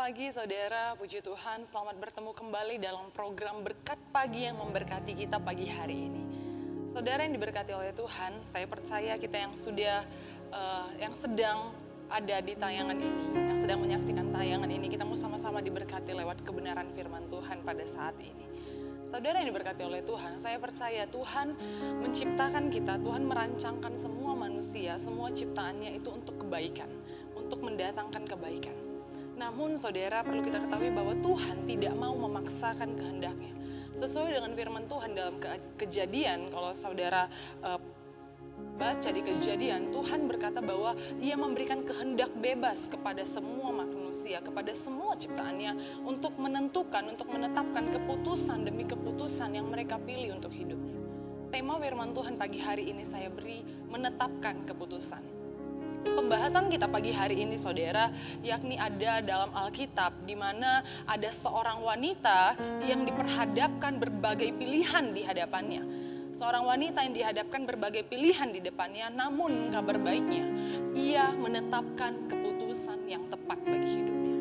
pagi saudara, puji Tuhan, selamat bertemu kembali dalam program Berkat Pagi yang memberkati kita pagi hari ini. Saudara yang diberkati oleh Tuhan, saya percaya kita yang sedang ada di tayangan ini, yang sedang menyaksikan tayangan ini, kita mau sama-sama diberkati lewat kebenaran firman Tuhan pada saat ini. Saudara yang diberkati oleh Tuhan, saya percaya Tuhan menciptakan kita, Tuhan merancangkan semua manusia, semua ciptaannya itu untuk kebaikan, untuk mendatangkan kebaikan. Namun saudara perlu kita ketahui bahwa Tuhan tidak mau memaksakan kehendaknya. Sesuai dengan firman Tuhan dalam Kejadian, kalau saudara baca di Kejadian, Tuhan berkata bahwa Ia memberikan kehendak bebas kepada semua manusia, kepada semua ciptaannya untuk menentukan, untuk menetapkan keputusan demi keputusan yang mereka pilih untuk hidupnya. Tema firman Tuhan pagi hari ini saya beri menetapkan keputusan. Pembahasan kita pagi hari ini saudara, yakni ada dalam Alkitab di mana ada seorang wanita yang diperhadapkan berbagai pilihan di hadapannya. Seorang wanita yang dihadapkan berbagai pilihan di depannya, namun kabar baiknya, ia menetapkan keputusan yang tepat bagi hidupnya.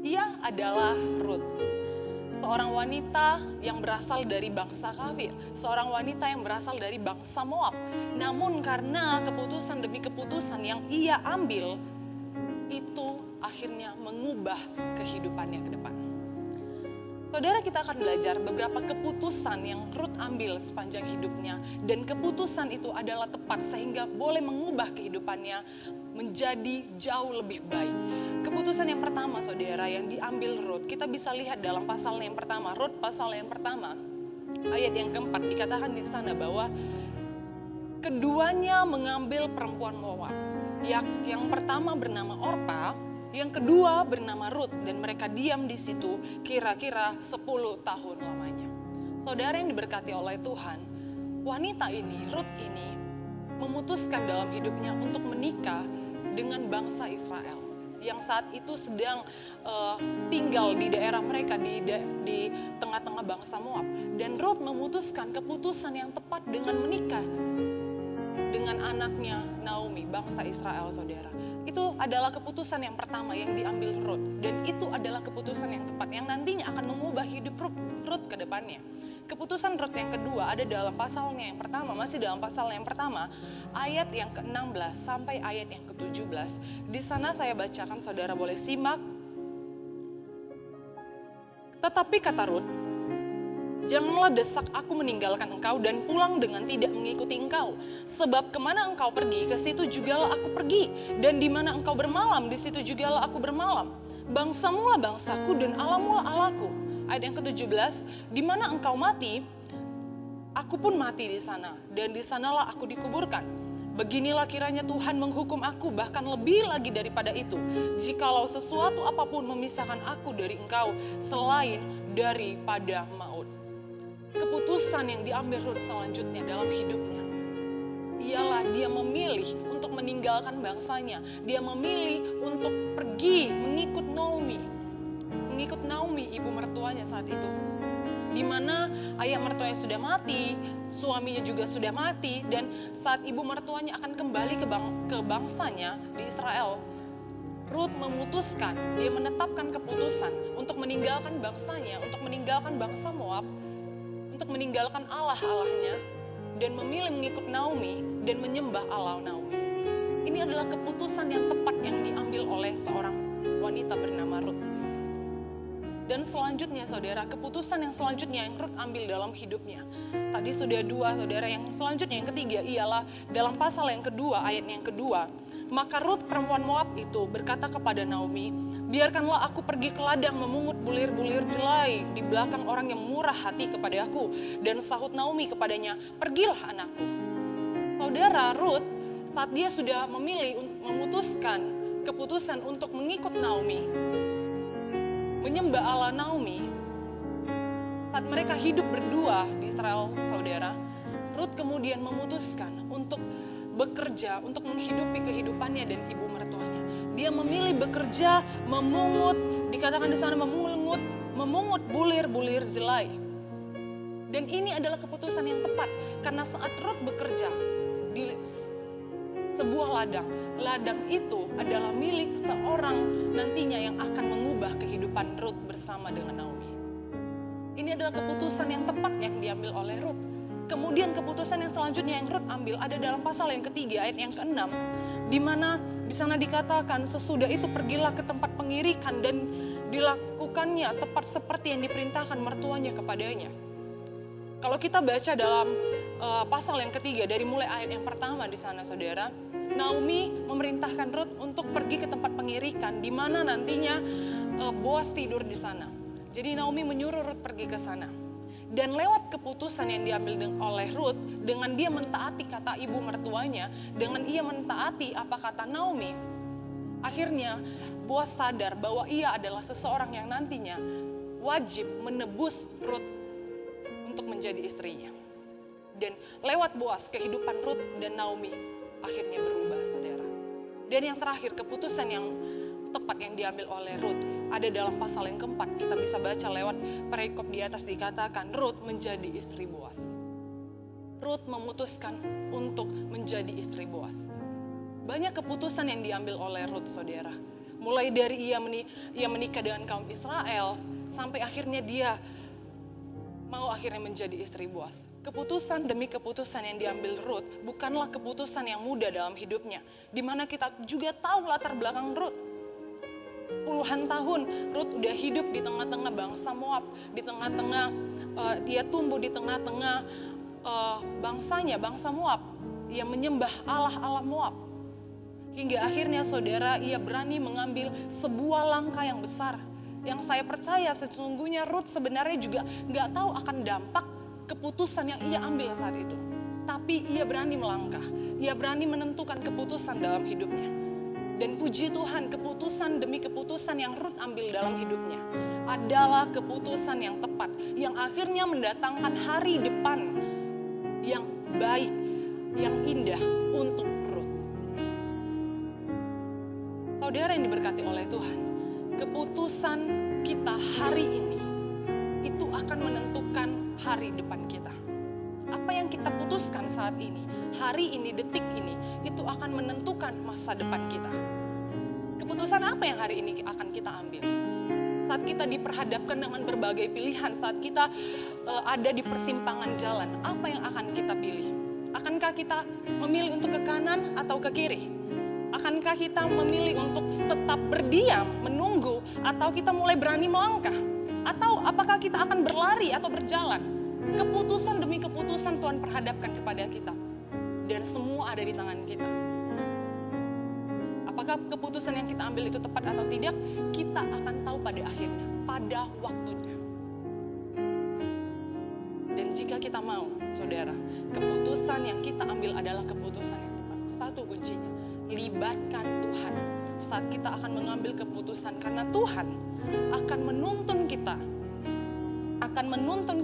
Ia adalah Ruth. Seorang wanita yang berasal dari bangsa kafir, seorang wanita yang berasal dari bangsa Moab. Namun karena keputusan demi keputusan yang ia ambil, itu akhirnya mengubah kehidupannya ke depan. Saudara, kita akan belajar beberapa keputusan yang Ruth ambil sepanjang hidupnya. Dan keputusan itu adalah tepat sehingga boleh mengubah kehidupannya menjadi jauh lebih baik. Keputusan yang pertama saudara yang diambil Ruth, kita bisa lihat dalam pasal yang pertama. Ruth pasal yang pertama, ayat yang keempat dikatakan di sana bahwa keduanya mengambil perempuan Moab. Yang pertama bernama Orpa, yang kedua bernama Ruth, dan mereka diam di situ kira-kira 10 tahun lamanya. Saudara yang diberkati oleh Tuhan, wanita ini, Ruth ini, memutuskan dalam hidupnya untuk menikah dengan bangsa Israel yang saat itu sedang tinggal di daerah mereka, di tengah-tengah bangsa Moab. Dan Ruth memutuskan keputusan yang tepat dengan menikah dengan anaknya Naomi, bangsa Israel saudara. Itu adalah keputusan yang pertama yang diambil Ruth. Dan itu adalah keputusan yang tepat yang nantinya akan mengubah hidup Ruth ke depannya. Keputusan Ruth yang kedua ada dalam pasalnya yang pertama, masih dalam pasal yang pertama, ayat yang ke-16 sampai ayat yang ke-17. Di sana saya bacakan, saudara boleh simak. Tetapi kata Ruth, janganlah desak aku meninggalkan engkau dan pulang dengan tidak mengikuti engkau. Sebab kemana engkau pergi, ke situ jugalah aku pergi. Dan di mana engkau bermalam, di situ jugalah aku bermalam. Bangsamu lah bangsaku dan Allahmu lah Allahku. Ayat yang ke-17, di mana engkau mati, aku pun mati di sana. Dan di sanalah aku dikuburkan. Beginilah kiranya Tuhan menghukum aku, bahkan lebih lagi daripada itu, jikalau sesuatu apapun memisahkan aku dari engkau, selain daripada maut. Keputusan yang diambil Ruth selanjutnya dalam hidupnya ialah dia memilih untuk meninggalkan bangsanya. Dia memilih untuk pergi mengikut Naomi, ibu mertuanya saat itu. Di mana ayah mertuanya sudah mati, suaminya juga sudah mati, dan saat ibu mertuanya akan kembali ke bangsanya di Israel, Ruth memutuskan, dia menetapkan keputusan untuk meninggalkan bangsanya, untuk meninggalkan bangsa Moab, untuk meninggalkan Allah-Allahnya, dan memilih mengikut Naomi dan menyembah Allah Naomi. Ini adalah keputusan yang tepat yang diambil oleh seorang wanita bernama Ruth. Dan selanjutnya saudara, keputusan yang selanjutnya yang Ruth ambil dalam hidupnya. Tadi sudah dua saudara, yang selanjutnya yang ketiga ialah dalam pasal yang kedua, ayat yang kedua. Maka Ruth perempuan Moab itu berkata kepada Naomi, biarkanlah aku pergi ke ladang memungut bulir-bulir jelai di belakang orang yang murah hati kepada aku. Dan sahut Naomi kepadanya, pergilah anakku. Saudara, Ruth saat dia sudah memutuskan keputusan untuk mengikut Naomi, menyembah Allah Naomi, saat mereka hidup berdua di Israel saudara, Ruth kemudian memutuskan untuk bekerja, untuk menghidupi kehidupannya dan ibu mertuanya. Dia memilih bekerja, memungut, dikatakan di sana memungut bulir-bulir jelai. Dan ini adalah keputusan yang tepat, karena saat Ruth bekerja di sebuah ladang. Ladang itu adalah milik seorang nantinya yang akan mengubah kehidupan Ruth bersama dengan Naomi. Ini adalah keputusan yang tepat yang diambil oleh Ruth. Kemudian keputusan yang selanjutnya yang Ruth ambil ada dalam pasal yang ketiga ayat yang ke-6, di mana di sana dikatakan sesudah itu pergilah ke tempat pengirikan dan dilakukannya tepat seperti yang diperintahkan mertuanya kepadanya. Kalau kita baca dalam pasal yang ketiga dari mulai ayat yang pertama di sana saudara, Naomi memerintahkan Ruth untuk pergi ke tempat pengirikan di mana nantinya Boaz tidur di sana. Jadi Naomi menyuruh Ruth pergi ke sana. Dan lewat keputusan yang diambil oleh Ruth, dengan dia mentaati kata ibu mertuanya, dengan ia mentaati apa kata Naomi, akhirnya Boaz sadar bahwa ia adalah seseorang yang nantinya wajib menebus Ruth untuk menjadi istrinya. Dan lewat Boaz, kehidupan Ruth dan Naomi akhirnya berubah, saudara. Dan yang terakhir, keputusan yang tepat yang diambil oleh Ruth ada dalam pasal yang keempat. Kita bisa baca lewat perikop di atas dikatakan Ruth menjadi istri Boaz. Ruth memutuskan untuk menjadi istri Boaz. Banyak keputusan yang diambil oleh Ruth, saudara. Mulai dari ia menikah dengan kaum Israel sampai akhirnya dia mau akhirnya menjadi istri Boaz. Keputusan demi keputusan yang diambil Ruth bukanlah keputusan yang mudah dalam hidupnya. Di mana kita juga tahu latar belakang Ruth. Puluhan tahun Ruth udah hidup di tengah-tengah bangsa Moab, di tengah-tengah dia tumbuh di tengah-tengah bangsanya, bangsa Moab. Ia menyembah Allah Moab. Hingga akhirnya saudara, ia berani mengambil sebuah langkah yang besar. Yang saya percaya sesungguhnya Ruth sebenarnya juga gak tahu akan dampak keputusan yang ia ambil saat itu. Tapi ia berani melangkah, ia berani menentukan keputusan dalam hidupnya. Dan puji Tuhan, keputusan demi keputusan yang Ruth ambil dalam hidupnya adalah keputusan yang tepat, yang akhirnya mendatangkan hari depan yang baik, yang indah untuk Ruth. Saudara yang diberkati oleh Tuhan, keputusan kita hari ini itu akan menentukan hari depan kita. Apa yang kita putuskan saat ini, hari ini, detik ini, itu akan menentukan masa depan kita. Keputusan apa yang hari ini akan kita ambil? Saat kita diperhadapkan dengan berbagai pilihan, saat kita ada di persimpangan jalan, apa yang akan kita pilih? Akankah kita memilih untuk ke kanan atau ke kiri? Akankah kita memilih untuk tetap berdiam, menunggu, atau kita mulai berani melangkah? Atau apakah kita akan berlari atau berjalan? Keputusan demi keputusan Tuhan perhadapkan kepada kita. Dan semua ada di tangan kita. Apakah keputusan yang kita ambil itu tepat atau tidak? Kita akan tahu pada akhirnya, pada waktunya. Dan jika kita mau, saudara, keputusan yang kita ambil adalah keputusan yang tepat. Satu kuncinya, libatkan Tuhan saat kita akan mengambil keputusan. Karena Tuhan akan menuntun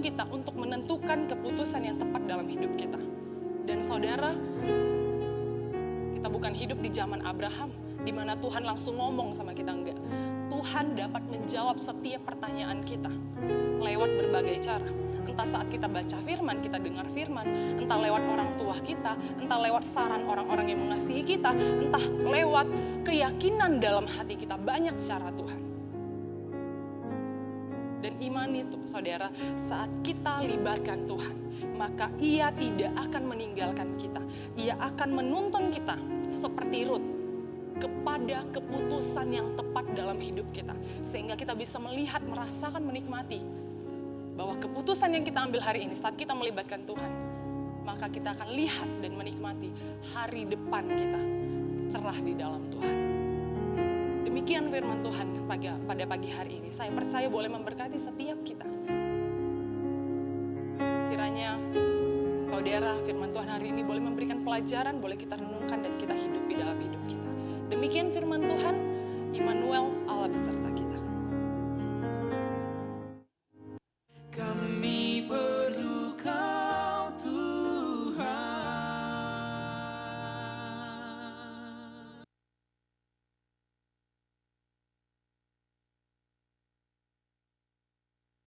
kita untuk menentukan keputusan yang tepat dalam hidup kita. Dan saudara, kita bukan hidup di zaman Abraham, di mana Tuhan langsung ngomong sama kita, enggak. Tuhan dapat menjawab setiap pertanyaan kita lewat berbagai cara. Entah saat kita baca firman, kita dengar firman, entah lewat orang tua kita, entah lewat saran orang-orang yang mengasihi kita, entah lewat keyakinan dalam hati kita. Banyak cara Tuhan. Dan iman itu, saudara, saat kita libatkan Tuhan, maka Ia tidak akan meninggalkan kita. Ia akan menuntun kita seperti Ruth kepada keputusan yang tepat dalam hidup kita. Sehingga kita bisa melihat, merasakan, menikmati bahwa keputusan yang kita ambil hari ini saat kita melibatkan Tuhan, maka kita akan lihat dan menikmati hari depan kita cerah di dalam Tuhan. Demikian firman Tuhan pada pagi hari ini. Saya percaya boleh memberkati setiap kita. Kiranya saudara, firman Tuhan hari ini boleh memberikan pelajaran, boleh kita renungkan dan kita hidupi dalam hidup kita. Demikian firman Tuhan, Immanuel, Allah beserta kita.